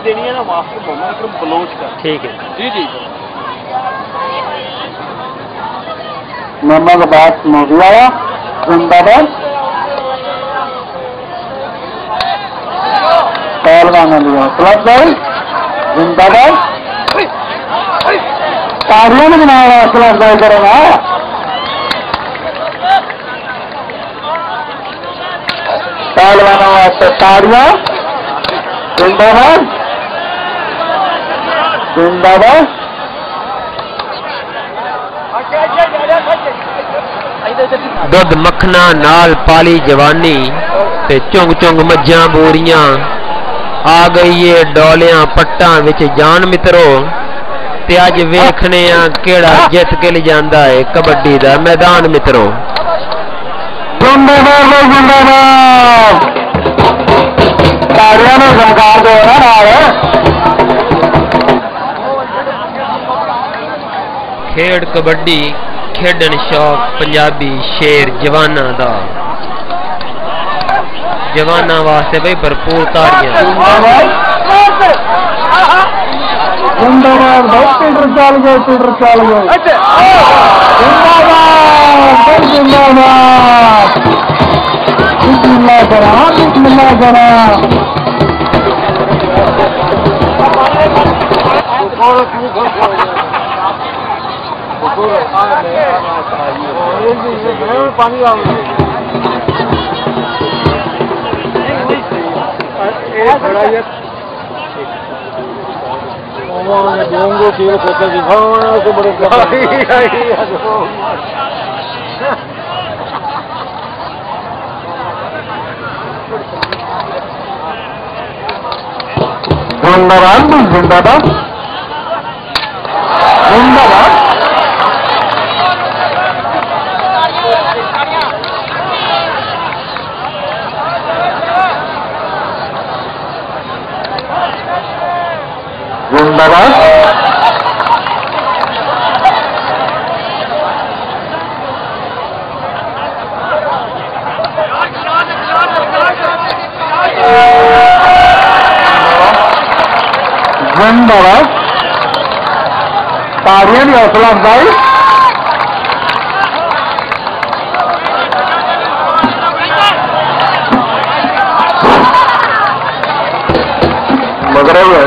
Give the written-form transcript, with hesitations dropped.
देनी है ना मास्टर मोहम्मद अकरम बलोच का। ठीक है जी जी। मोहम्मद अब्बास मोदियाला जिंदाबाद। पहलवान अली हौसला भाई जिंदाबाद। तालियां में बनाया हौसला अफजाई करेगा। पहलवानों वास्ते तालियां जिंदाबाद जिंदाबाद। दुध मखना नाल पाली जवानी ते चुंग चुंग मज्जां बोरियां आ गई है डोलियां पट्टां विच जान मित्रो ते अज वेखने आ केड़ा जित के ले जांदा है कबड्डी दा मैदान मित्रो। जिंदाबाद जिंदाबाद। तालियां में सरकार दो नाल। खेड कबड्डी खेडन शौक पंजाबी शेर जवाना दा जवाना वास्ते भाई भरपूर ताड़ियां। जिंदाबाद भाई पीटर चल गए जिंदाबाद जिंदाबाद। बिस्मिल्लाह करा बिस्मिल्लाह करा। पानी डोंगो की सोचा दिखाना तो बड़े जिंदाबाद जिंदाबाद जिंदाबाद। जिंदाबाद जिंदाबाद। तालियां की हौसला अफजाई। मगरब है